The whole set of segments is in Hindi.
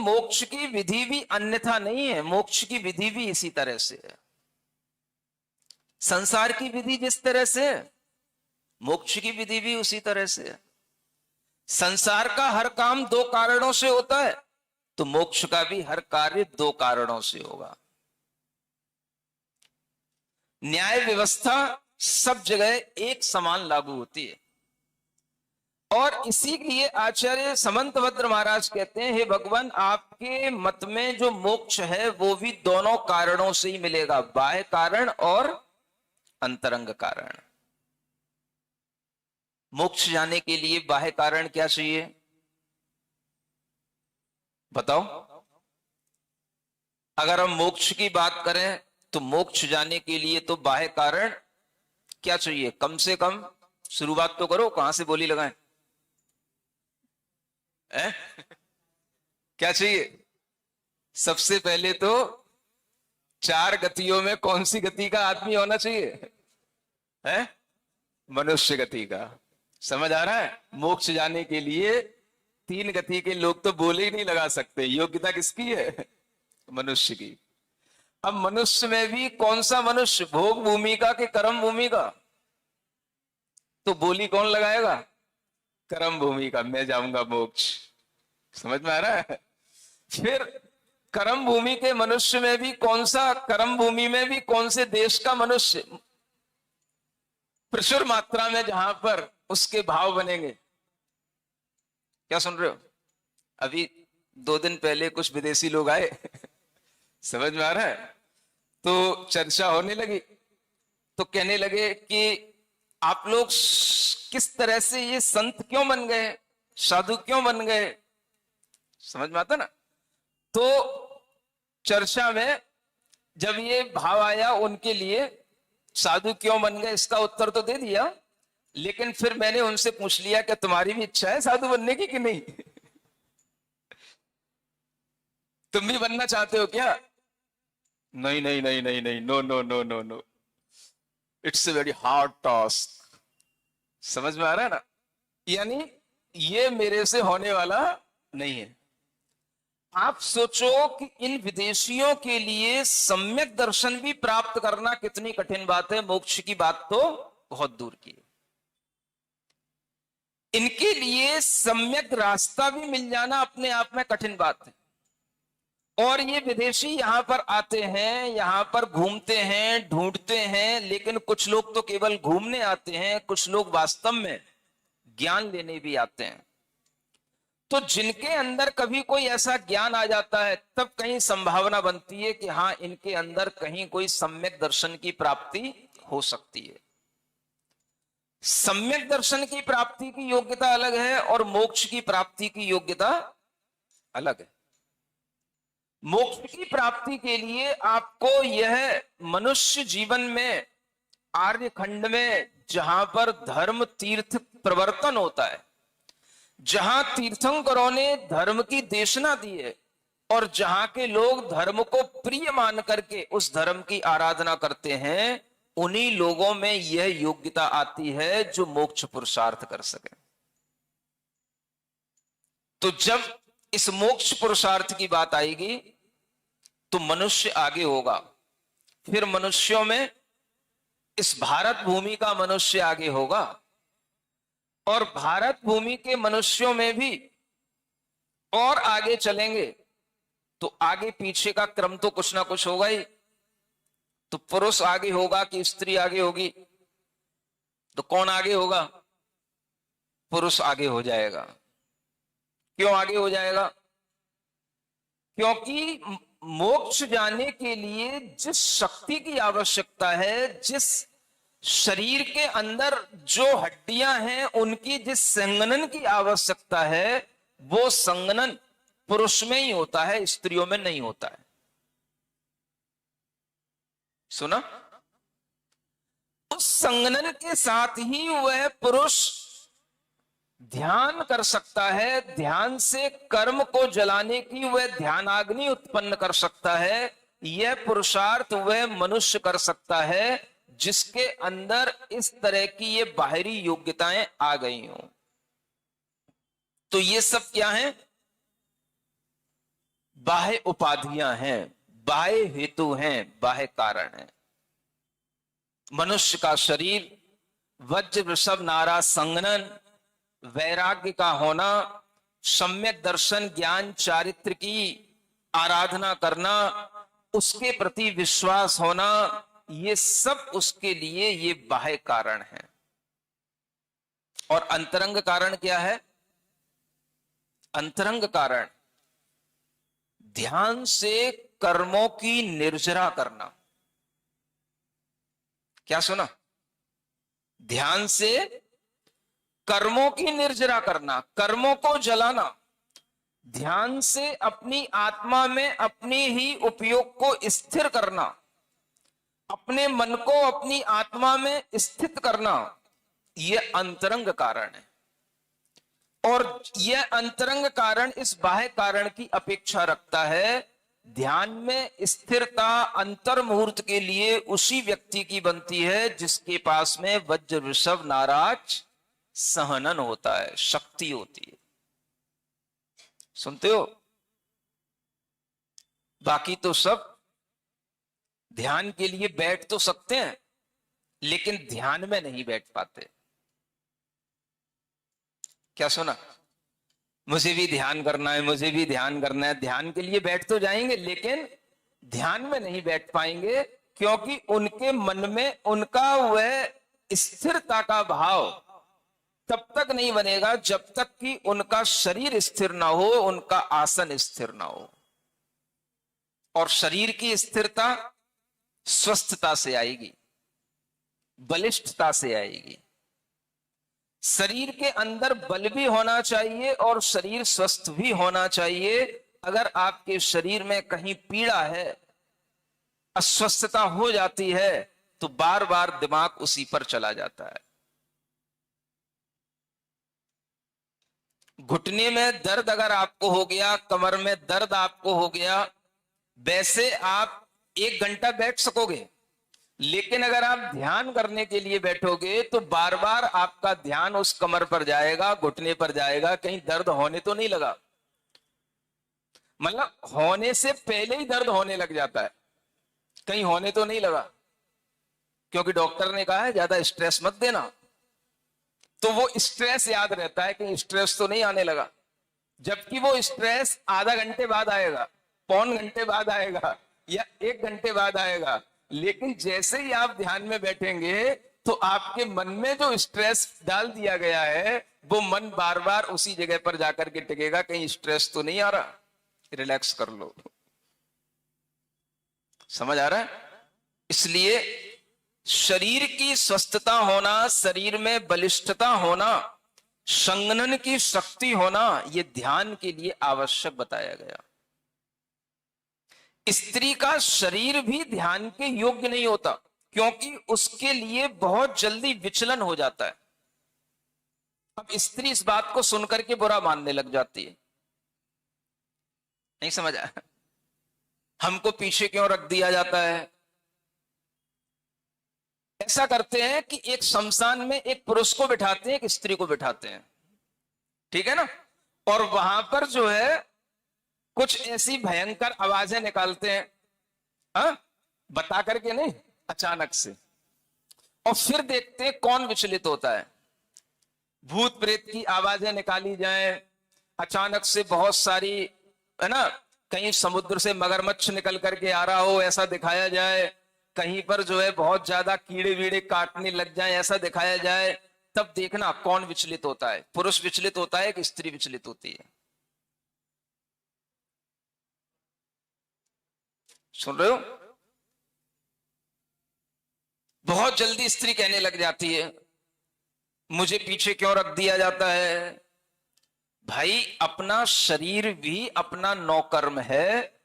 मोक्ष की विधि भी अन्यथा नहीं है, मोक्ष की विधि भी इसी तरह से है। संसार की विधि जिस तरह से है, मोक्ष की विधि भी उसी तरह से है। संसार का हर काम दो कारणों से होता है, तो मोक्ष का भी हर कार्य दो कारणों से होगा। न्याय व्यवस्था सब जगह एक समान लागू होती है, और इसी लिए आचार्य समंतभद्र महाराज कहते हैं, हे भगवान, आपके मत में जो मोक्ष है वो भी दोनों कारणों से ही मिलेगा, बाह्य कारण और अंतरंग कारण। मोक्ष जाने के लिए बाह्य कारण क्या चाहिए, बताओ? अगर हम मोक्ष की बात करें तो मोक्ष जाने के लिए तो बाह्य कारण क्या चाहिए, कम से कम शुरुआत तो करो, कहां से बोली लगाएं? क्या चाहिए? सबसे पहले तो चार गतियों में कौन सी गति का आदमी होना चाहिए? है मनुष्य गति का। समझ आ रहा है? मोक्ष जाने के लिए तीन गति के लोग तो बोले ही नहीं लगा सकते। योग्यता किसकी है? मनुष्य की। अब मनुष्य में भी कौन सा मनुष्य, भोग भूमि का कि कर्म भूमि का? तो बोली कौन लगाएगा? कर्म भूमि का, मैं जाऊंगा मोक्ष। समझ में आ रहा है? फिर कर्म भूमि के मनुष्य में भी कौन सा, कर्म भूमि में भी कौन से देश का मनुष्य प्रचुर मात्रा में जहां पर उसके भाव बनेंगे? क्या सुन रहे हो? अभी 2 दिन पहले कुछ विदेशी लोग आए समझ में आ रहा है? तो चर्चा होने लगी, तो कहने लगे कि आप लोग किस तरह से ये संत क्यों बन गए, साधु क्यों बन गए? समझ में आता ना? तो चर्चा में जब ये भाव आया उनके लिए, साधु क्यों बन गए, इसका उत्तर तो दे दिया, लेकिन फिर मैंने उनसे पूछ लिया कि तुम्हारी भी इच्छा है साधु बनने की कि नहीं? तुम भी बनना चाहते हो क्या? नहीं नहीं नहीं नहीं नहीं, no no no no no, it's a very hard task. समझ में आ रहा है ना? यानी ये मेरे से होने वाला नहीं है। आप सोचो कि इन विदेशियों के लिए सम्यक दर्शन भी प्राप्त करना कितनी कठिन बात है, मोक्ष की बात तो बहुत दूर की है। इनके लिए सम्यक रास्ता भी मिल जाना अपने आप में कठिन बात है। और ये विदेशी यहां पर आते हैं, यहां पर घूमते हैं, ढूंढते हैं, लेकिन कुछ लोग तो केवल घूमने आते हैं, कुछ लोग वास्तव में ज्ञान लेने भी आते हैं। तो जिनके अंदर कभी कोई ऐसा ज्ञान आ जाता है, तब कहीं संभावना बनती है कि हाँ, इनके अंदर कहीं कोई सम्यक दर्शन की प्राप्ति हो सकती है। सम्यक दर्शन की प्राप्ति की योग्यता अलग है और मोक्ष की प्राप्ति की योग्यता अलग है। मोक्ष की प्राप्ति के लिए आपको यह मनुष्य जीवन में, आर्य खंड में, जहां पर धर्म तीर्थ प्रवर्तन होता है, जहां तीर्थंकरों ने धर्म की देशना दी है और जहां के लोग धर्म को प्रिय मान करके उस धर्म की आराधना करते हैं, उन्हीं लोगों में यह योग्यता आती है जो मोक्ष पुरुषार्थ कर सके। तो जब इस मोक्ष पुरुषार्थ की बात आएगी तो मनुष्य आगे होगा। फिर मनुष्यों में इस भारत भूमि का मनुष्य आगे होगा, और भारत भूमि के मनुष्यों में भी और आगे चलेंगे तो आगे पीछे का क्रम तो कुछ ना कुछ होगा ही। तो पुरुष आगे होगा कि स्त्री आगे होगी? तो कौन आगे होगा? पुरुष आगे हो जाएगा। क्यों आगे हो जाएगा? क्योंकि मोक्ष जाने के लिए जिस शक्ति की आवश्यकता है, जिस शरीर के अंदर जो हड्डियां हैं उनकी जिस संगनन की आवश्यकता है, वो संगनन पुरुष में ही होता है, स्त्रियों में नहीं होता है। सुना? उस संगनन के साथ ही वह पुरुष ध्यान कर सकता है, ध्यान से कर्म को जलाने की वह ध्यानाग्नि उत्पन्न कर सकता है। यह पुरुषार्थ वह मनुष्य कर सकता है जिसके अंदर इस तरह की ये बाहरी योग्यताएं आ गई हों। तो ये सब क्या है? बाह्य उपाधियां हैं, बाह्य हेतु हैं, बाह्य कारण हैं। मनुष्य का शरीर, वज्र वृषभ नारा संगनन, वैराग्य का होना, सम्यक दर्शन ज्ञान चारित्र की आराधना करना, उसके प्रति विश्वास होना, ये सब उसके लिए ये बाह्य कारण है। और अंतरंग कारण क्या है? अंतरंग कारण ध्यान से कर्मों की निर्जरा करना। क्या सुना? ध्यान से कर्मों की निर्जरा करना, कर्मों को जलाना, ध्यान से अपनी आत्मा में अपने ही उपयोग को स्थिर करना, अपने मन को अपनी आत्मा में स्थित करना, यह अंतरंग कारण है। और यह अंतरंग कारण इस बाह्य कारण की अपेक्षा रखता है। ध्यान में स्थिरता अंतर मुहूर्त के लिए उसी व्यक्ति की बनती है जिसके पास में वज्र वृषभ नाराज सहनन होता है, शक्ति होती है। सुनते हो? बाकी तो सब ध्यान के लिए बैठ तो सकते हैं, लेकिन ध्यान में नहीं बैठ पाते। क्या सुना? मुझे भी ध्यान करना है, मुझे भी ध्यान करना है। ध्यान के लिए बैठ तो जाएंगे, लेकिन ध्यान में नहीं बैठ पाएंगे, क्योंकि उनके मन में उनका वह स्थिरता का भाव तब तक नहीं बनेगा जब तक कि उनका शरीर स्थिर ना हो, उनका आसन स्थिर ना हो। और शरीर की स्थिरता स्वस्थता से आएगी, बलिष्ठता से आएगी। शरीर के अंदर बल भी होना चाहिए और शरीर स्वस्थ भी होना चाहिए। अगर आपके शरीर में कहीं पीड़ा है, अस्वस्थता हो जाती है, तो बार बार दिमाग उसी पर चला जाता है। घुटने में दर्द अगर आपको हो गया, कमर में दर्द आपको हो गया, वैसे आप 1 घंटा बैठ सकोगे, लेकिन अगर आप ध्यान करने के लिए बैठोगे तो बार बार आपका ध्यान उस कमर पर जाएगा, घुटने पर जाएगा। कहीं दर्द होने तो नहीं लगा? मतलब होने से पहले ही दर्द होने लग जाता है, कहीं होने तो नहीं लगा? क्योंकि डॉक्टर ने कहा है ज्यादा स्ट्रेस मत देना, तो वो स्ट्रेस याद रहता है कि स्ट्रेस तो नहीं आने लगा, जबकि वो स्ट्रेस आधा घंटे बाद आएगा, पौन घंटे बाद आएगा, या 1 घंटे बाद आएगा। लेकिन जैसे ही आप ध्यान में बैठेंगे तो आपके मन में जो स्ट्रेस डाल दिया गया है, वो मन बार बार उसी जगह पर जाकर के टिकेगा, कहीं स्ट्रेस तो नहीं आ रहा, रिलैक्स कर लो। समझ आ रहा है? इसलिए शरीर की स्वस्थता होना, शरीर में बलिष्ठता होना, संगनन की शक्ति होना, यह ध्यान के लिए आवश्यक बताया गया। स्त्री का शरीर भी ध्यान के योग्य नहीं होता, क्योंकि उसके लिए बहुत जल्दी विचलन हो जाता है। अब स्त्री इस बात को सुनकर के बुरा मानने लग जाती है। नहीं समझ आया? हमको पीछे क्यों रख दिया जाता है? ऐसा करते हैं कि एक शमशान में एक पुरुष को बिठाते हैं, एक स्त्री को बिठाते हैं, ठीक है ना? और वहां पर जो है कुछ ऐसी भयंकर आवाजें निकालते हैं, हाँ, बता करके नहीं, अचानक से। और फिर देखते हैं कौन विचलित होता है। भूत प्रेत की आवाजें निकाली जाएं, अचानक से बहुत सारी, है ना, कहीं समुद्र से मगरमच्छ निकल करके आ रहा हो ऐसा दिखाया जाए, कहीं पर जो है बहुत ज्यादा कीड़े वीड़े काटने लग जाए ऐसा दिखाया जाए। तब देखना कौन विचलित होता है, पुरुष विचलित होता है कि स्त्री विचलित होती है। सुन रहे हो? बहुत जल्दी स्त्री कहने लग जाती है, मुझे पीछे क्यों रख दिया जाता है? भाई, अपना शरीर भी अपना नौकर्म है।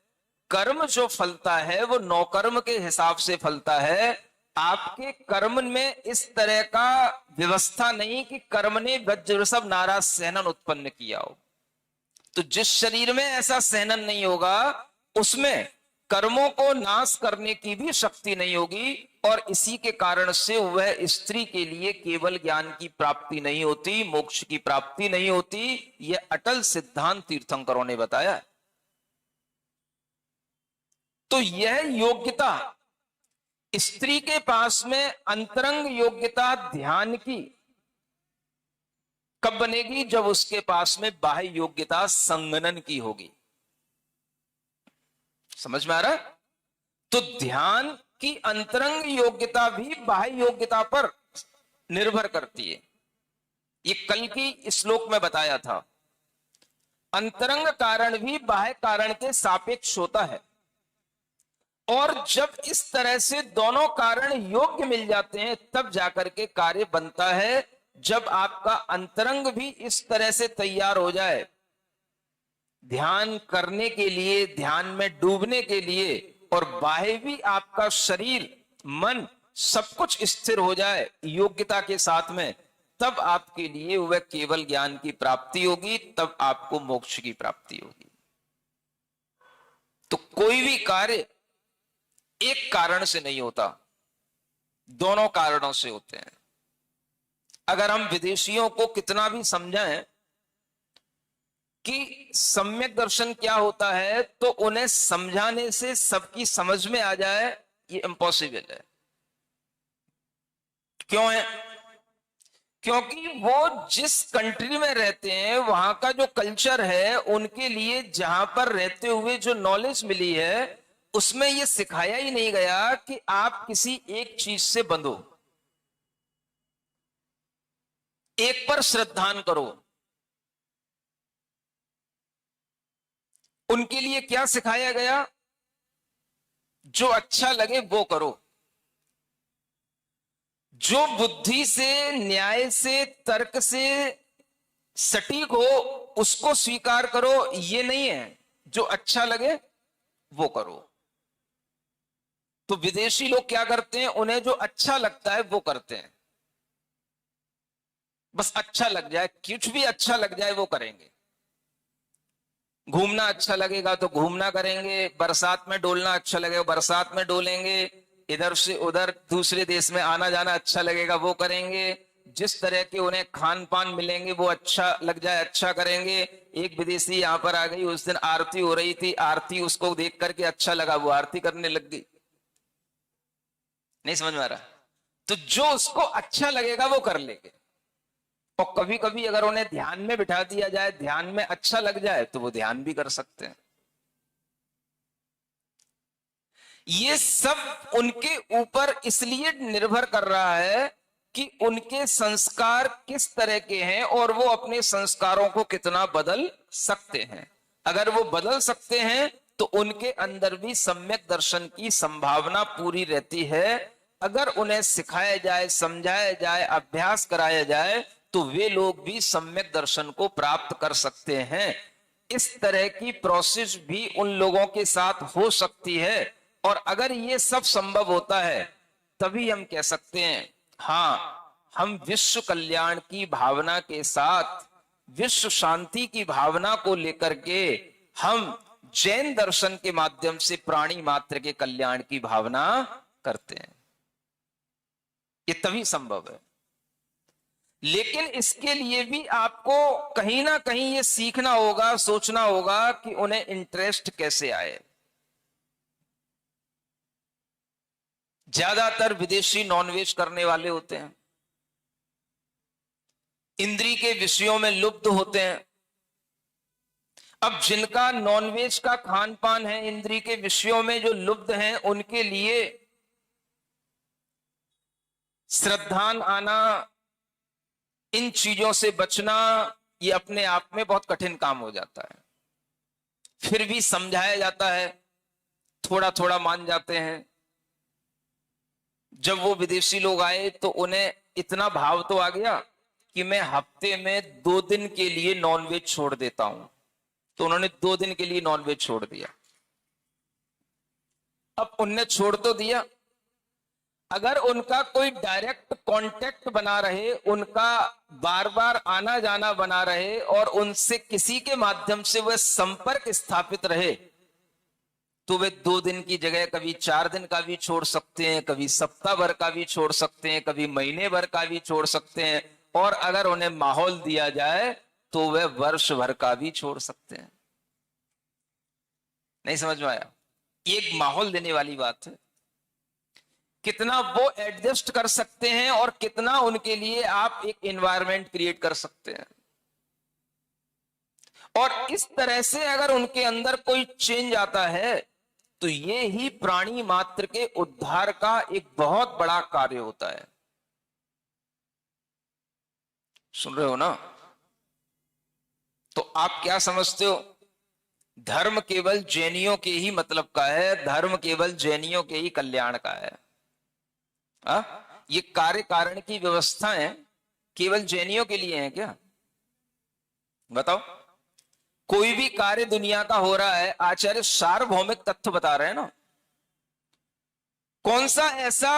कर्म जो फलता है वो नौकर्म के हिसाब से फलता है। आपके कर्म में इस तरह का व्यवस्था नहीं कि कर्म ने वज्र वृषभ नाराज सहनन उत्पन्न किया हो। तो जिस शरीर में ऐसा सहनन नहीं होगा, उसमें कर्मों को नाश करने की भी शक्ति नहीं होगी। और इसी के कारण से वह स्त्री के लिए केवल ज्ञान की प्राप्ति नहीं होती, मोक्ष की प्राप्ति नहीं होती। यह अटल सिद्धांत तीर्थंकरों ने बताया। तो यह योग्यता स्त्री के पास में अंतरंग योग्यता ध्यान की कब बनेगी? जब उसके पास में बाह्य योग्यता संगनन की होगी। समझ में आ रहा है? तो ध्यान की अंतरंग योग्यता भी बाह्य योग्यता पर निर्भर करती है। ये कल की श्लोक में बताया था। अंतरंग कारण भी बाह्य कारण के सापेक्ष होता है, और जब इस तरह से दोनों कारण योग्य मिल जाते हैं तब जाकर के कार्य बनता है। जब आपका अंतरंग भी इस तरह से तैयार हो जाए ध्यान करने के लिए, ध्यान में डूबने के लिए, और बाह्य भी आपका शरीर मन सब कुछ स्थिर हो जाए योग्यता के साथ में, तब आपके लिए वह केवल ज्ञान की प्राप्ति होगी, तब आपको मोक्ष की प्राप्ति होगी। तो कोई भी कार्य एक कारण से नहीं होता, दोनों कारणों से होते हैं। अगर हम विदेशियों को कितना भी समझाएं कि सम्यक दर्शन क्या होता है, तो उन्हें समझाने से सबकी समझ में आ जाए ये इम्पॉसिबल है। क्यों है? क्योंकि वो जिस कंट्री में रहते हैं वहां का जो कल्चर है, उनके लिए जहां पर रहते हुए जो नॉलेज मिली है उसमें ये सिखाया ही नहीं गया कि आप किसी एक चीज से बंधो, एक पर श्रद्धान करो। उनके लिए क्या सिखाया गया? जो अच्छा लगे वो करो, जो बुद्धि से, न्याय से, तर्क से सटीक हो उसको स्वीकार करो। ये नहीं है जो अच्छा लगे वो करो। तो विदेशी लोग क्या करते हैं? उन्हें जो अच्छा लगता है वो करते हैं। बस अच्छा लग जाए, कुछ भी अच्छा लग जाए वो करेंगे। घूमना अच्छा लगेगा तो घूमना करेंगे, बरसात में डोलना अच्छा लगेगा बरसात में डोलेंगे, इधर से उधर दूसरे देश में आना जाना अच्छा लगेगा वो करेंगे। जिस तरह के उन्हें खान पान मिलेंगे वो अच्छा लग जाए अच्छा करेंगे। एक विदेशी यहां पर आ गई, उस दिन आरती हो रही थी, आरती उसको देख करके अच्छा लगा, वो आरती करने लग गई। नहीं समझ में आ रहा? तो जो उसको अच्छा लगेगा वो कर लेंगे। और कभी कभी अगर उन्हें ध्यान में बिठा दिया जाए, ध्यान में अच्छा लग जाए तो वो ध्यान भी कर सकते हैं। ये सब उनके ऊपर इसलिए निर्भर कर रहा है कि उनके संस्कार किस तरह के हैं और वो अपने संस्कारों को कितना बदल सकते हैं। अगर वो बदल सकते हैं तो उनके अंदर भी सम्यक दर्शन की संभावना पूरी रहती है। अगर उन्हें सिखाया जाए, समझाया जाए, अभ्यास कराया जाए तो वे लोग भी सम्यक दर्शन को प्राप्त कर सकते हैं। इस तरह की प्रोसेस भी उन लोगों के साथ हो सकती है। और अगर ये सब संभव होता है तभी हम कह सकते हैं हाँ, हम विश्व कल्याण की भावना के साथ, विश्व शांति की भावना को लेकर के हम जैन दर्शन के माध्यम से प्राणी मात्र के कल्याण की भावना करते हैं। ये तभी संभव है। लेकिन इसके लिए भी आपको कहीं ना कहीं ये सीखना होगा, सोचना होगा कि उन्हें इंटरेस्ट कैसे आए। ज्यादातर विदेशी नॉनवेज करने वाले होते हैं, इंद्री के विषयों में लुप्त होते हैं। अब जिनका नॉनवेज का खान पान है, इंद्री के विषयों में जो लुप्त हैं, उनके लिए श्रद्धान आना, इन चीजों से बचना, ये अपने आप में बहुत कठिन काम हो जाता है। फिर भी समझाया जाता है, थोड़ा थोड़ा मान जाते हैं। जब वो विदेशी लोग आए तो उन्हें इतना भाव तो आ गया कि मैं हफ्ते में 2 दिन के लिए नॉनवेज छोड़ देता हूं। तो उन्होंने 2 दिन के लिए नॉनवेज छोड़ दिया। अब उनने छोड़ तो दिया, अगर उनका कोई डायरेक्ट कांटेक्ट बना रहे, उनका बार बार आना जाना बना रहे और उनसे किसी के माध्यम से वह संपर्क स्थापित रहे, तो वे 2 दिन की जगह कभी 4 दिन का भी छोड़ सकते हैं, कभी सप्ताह भर का भी छोड़ सकते हैं, कभी महीने भर का भी छोड़ सकते हैं, और अगर उन्हें माहौल दिया जाए तो वे वर्ष भर का भी छोड़ सकते हैं। नहीं समझ में आया? ये एक माहौल देने वाली बात है। कितना वो एडजस्ट कर सकते हैं और कितना उनके लिए आप एक एनवायरनमेंट क्रिएट कर सकते हैं। और इस तरह से अगर उनके अंदर कोई चेंज आता है तो ये ही प्राणी मात्र के उद्धार का एक बहुत बड़ा कार्य होता है। सुन रहे हो ना? तो आप क्या समझते हो? धर्म केवल जैनियों के ही मतलब का है, धर्म केवल जैनियों के ही कल्याण का है। ये कार्य कारण की व्यवस्थाएं केवल जैनियों के लिए हैं क्या? बताओ। कोई भी कार्य दुनिया का हो रहा है, आचार्य सार्वभौमिक तथ्य बता रहे हैं ना। कौन सा ऐसा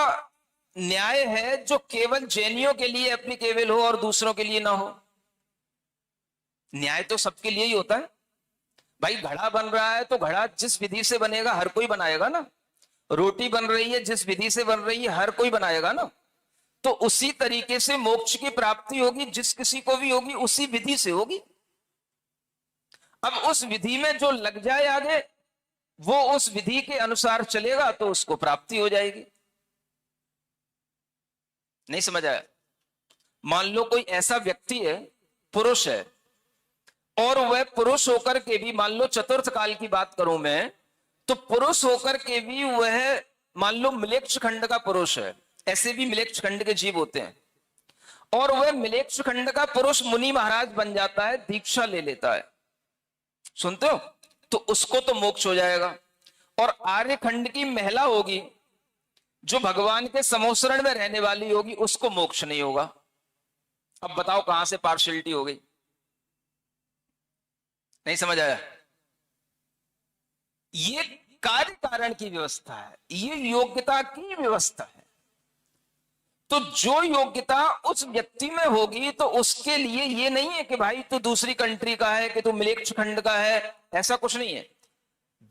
न्याय है जो केवल जैनियों के लिए एप्लीकेबल हो और दूसरों के लिए ना हो? न्याय तो सबके लिए ही होता है भाई। घड़ा बन रहा है तो घड़ा जिस विधि से बनेगा हर कोई बनाएगा ना। रोटी बन रही है जिस विधि से बन रही है हर कोई बनाएगा ना। तो उसी तरीके से मोक्ष की प्राप्ति होगी, जिस किसी को भी होगी उसी विधि से होगी। अब उस विधि में जो लग जाए आगे, वो उस विधि के अनुसार चलेगा तो उसको प्राप्ति हो जाएगी। नहीं समझ आया? मान लो कोई ऐसा व्यक्ति है, पुरुष है, और वह पुरुष होकर के भी, मान लो चतुर्थ काल की बात करूं मैं, तो पुरुष होकर के भी वह मान लो मिलेच्छ खंड का पुरुष है। ऐसे भी मिलेच्छ खंड के जीव होते हैं। और वह मिलेच्छ खंड का पुरुष मुनि महाराज बन जाता है, दीक्षा ले लेता है। सुनते हो? तो उसको तो मोक्ष हो जाएगा। और आर्य खंड की महिला होगी जो भगवान के समोसरण में रहने वाली होगी, उसको मोक्ष नहीं होगा। अब बताओ कहां से पार्शियलिटी हो गई? नहीं समझ आया? ये कार्य कारण की व्यवस्था है, ये योग्यता की व्यवस्था है। तो जो योग्यता उस व्यक्ति में होगी तो उसके लिए ये नहीं है कि भाई तू दूसरी कंट्री का है, कि तू मिलेच्छ खंड का है, ऐसा कुछ नहीं है।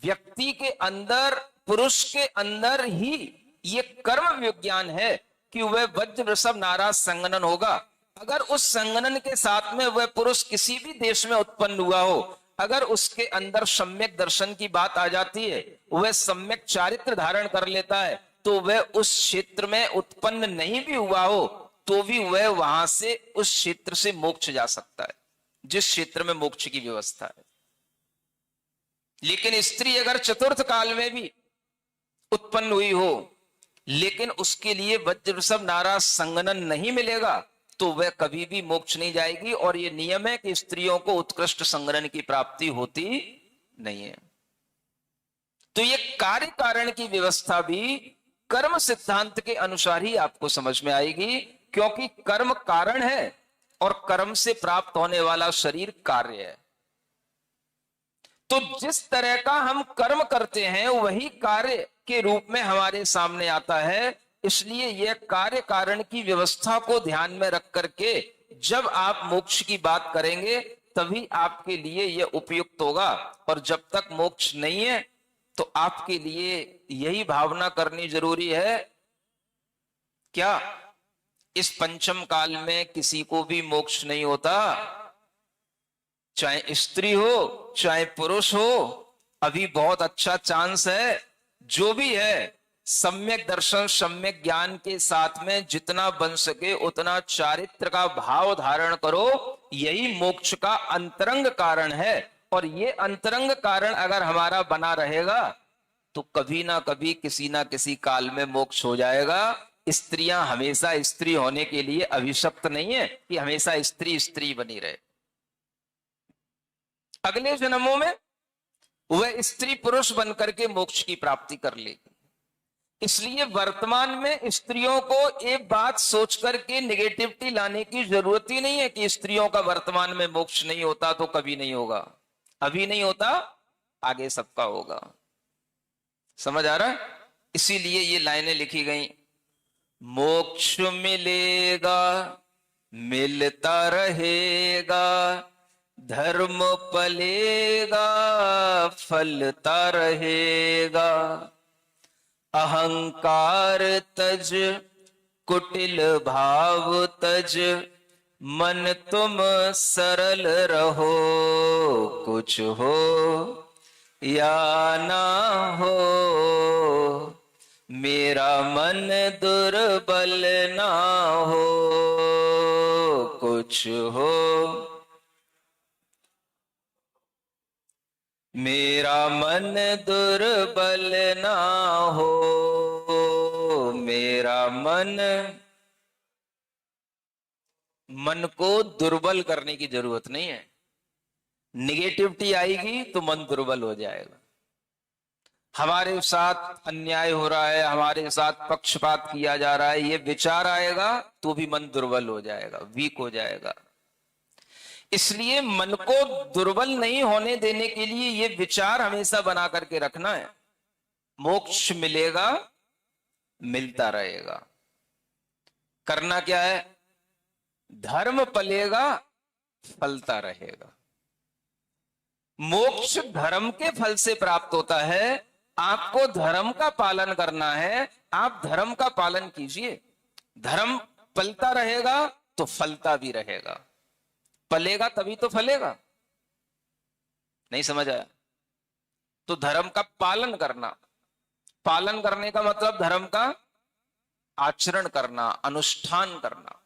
व्यक्ति के अंदर, पुरुष के अंदर ही ये कर्म विज्ञान है कि वह वज्र वृषभ नाराज संगनन होगा। अगर उस संगनन के साथ में वह पुरुष किसी भी देश में उत्पन्न हुआ हो, अगर उसके अंदर सम्यक दर्शन की बात आ जाती है, वह सम्यक चारित्र धारण कर लेता है, तो वह उस क्षेत्र में उत्पन्न नहीं भी हुआ हो तो भी वह वहां से, उस क्षेत्र से मोक्ष जा सकता है, जिस क्षेत्र में मोक्ष की व्यवस्था है। लेकिन स्त्री अगर चतुर्थ काल में भी उत्पन्न हुई हो, लेकिन उसके लिए वज्र वृषभ नाराज संगनन नहीं मिलेगा, तो वह कभी भी मोक्ष नहीं जाएगी। और यह नियम है कि स्त्रियों को उत्कृष्ट संगनन की प्राप्ति होती नहीं है। तो यह कार्य कारण की व्यवस्था भी कर्म सिद्धांत के अनुसार ही आपको समझ में आएगी, क्योंकि कर्म कारण है और कर्म से प्राप्त होने वाला शरीर कार्य है। तो जिस तरह का हम कर्म करते हैं वही कार्य के रूप में हमारे सामने आता है। इसलिए यह कार्य कारण की व्यवस्था को ध्यान में रख करके जब आप मोक्ष की बात करेंगे तभी आपके लिए यह उपयुक्त होगा। और जब तक मोक्ष नहीं है तो आपके लिए यही भावना करनी जरूरी है, क्या इस पंचम काल में किसी को भी मोक्ष नहीं होता? चाहे स्त्री हो चाहे पुरुष हो, अभी बहुत अच्छा चांस है। जो भी है सम्यक दर्शन, सम्यक ज्ञान के साथ में जितना बन सके उतना चारित्र का भाव धारण करो। यही मोक्ष का अंतरंग कारण है। और ये अंतरंग कारण अगर हमारा बना रहेगा तो कभी ना कभी किसी ना किसी काल में मोक्ष हो जाएगा। स्त्रियां हमेशा स्त्री होने के लिए अभिशप्त नहीं है कि हमेशा स्त्री स्त्री बनी रहे। अगले जन्मों में वह स्त्री पुरुष बनकर के मोक्ष की प्राप्ति कर लेगी। इसलिए वर्तमान में स्त्रियों को एक बात सोच करके नेगेटिविटी लाने की जरूरत ही नहीं है कि स्त्रियों का वर्तमान में मोक्ष नहीं होता तो कभी नहीं होगा। अभी नहीं होता, आगे सबका होगा। समझ आ रहा है? इसीलिए ये लाइनें लिखी गई, मोक्ष मिलेगा मिलता रहेगा, धर्म पलेगा फलता रहेगा, अहंकार तज कुटिल भाव तज, मन तुम सरल रहो, कुछ हो या ना हो मेरा मन दुर्बल ना हो, कुछ हो। मेरा मन दुर्बल ना हो, मेरा मन को दुर्बल करने की जरूरत नहीं है। निगेटिविटी आएगी तो मन दुर्बल हो जाएगा। हमारे साथ अन्याय हो रहा है, हमारे साथ पक्षपात किया जा रहा है, ये विचार आएगा तो भी मन दुर्बल हो जाएगा, वीक हो जाएगा। इसलिए मन को दुर्बल नहीं होने देने के लिए ये विचार हमेशा बना करके रखना है, मोक्ष मिलेगा, मिलता रहेगा। करना क्या है? धर्म पलेगा, फलता रहेगा। मोक्ष धर्म के फल से प्राप्त होता है। आपको धर्म का पालन करना है, आप धर्म का पालन कीजिए। धर्म पलता रहेगा तो फलता भी रहेगा। पलेगा तभी तो फलेगा। नहीं समझ आया? तो धर्म का पालन करना, पालन करने का मतलब धर्म का आचरण करना, अनुष्ठान करना।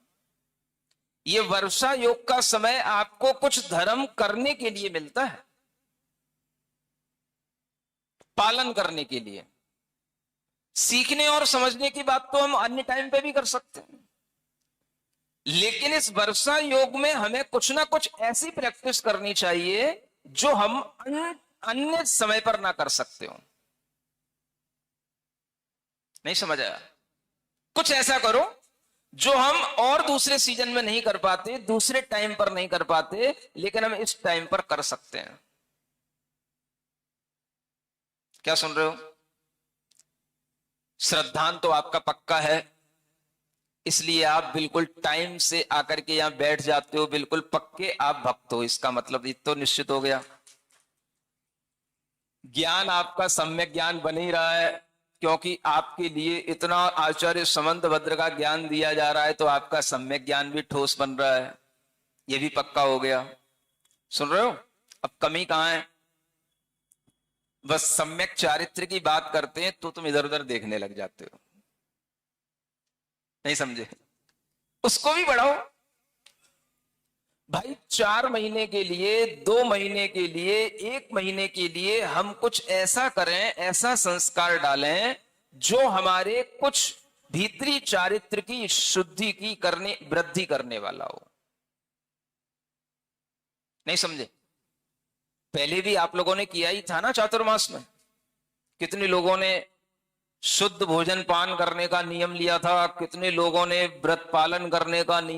ये वर्षा योग का समय आपको कुछ धर्म करने के लिए मिलता है, पालन करने के लिए। सीखने और समझने की बात तो हम अन्य टाइम पे भी कर सकते हैं, लेकिन इस वर्षा योग में हमें कुछ ना कुछ ऐसी प्रैक्टिस करनी चाहिए जो हम अन्य समय पर ना कर सकते हो। नहीं समझ आया? कुछ ऐसा करो जो हम और दूसरे सीजन में नहीं कर पाते, दूसरे टाइम पर नहीं कर पाते, लेकिन हम इस टाइम पर कर सकते हैं। क्या सुन रहे हो? श्रद्धांत तो आपका पक्का है, इसलिए आप बिल्कुल टाइम से आकर के यहां बैठ जाते हो, बिल्कुल पक्के आप भक्त हो। इसका मतलब ये तो निश्चित हो गया। ज्ञान आपका सम्यक ज्ञान बन ही रहा है, क्योंकि आपके लिए इतना आचार्य समंतभद्र का ज्ञान दिया जा रहा है, तो आपका सम्यक ज्ञान भी ठोस बन रहा है। ये भी पक्का हो गया। सुन रहे हो? अब कमी कहां है? बस सम्यक चारित्र की बात करते हैं तो तुम इधर उधर देखने लग जाते हो। नहीं समझे? उसको भी बढ़ाओ भाई। 4 महीने के लिए, 2 महीने के लिए, 1 महीने के लिए हम कुछ ऐसा करें, ऐसा संस्कार डालें जो हमारे कुछ भीतरी चारित्र की शुद्धि की करने, वृद्धि करने वाला हो। नहीं समझे? पहले भी आप लोगों ने किया ही था ना चातुर्मास में। कितने लोगों ने शुद्ध भोजन पान करने का नियम लिया था, कितने लोगों ने व्रत पालन करने का नियम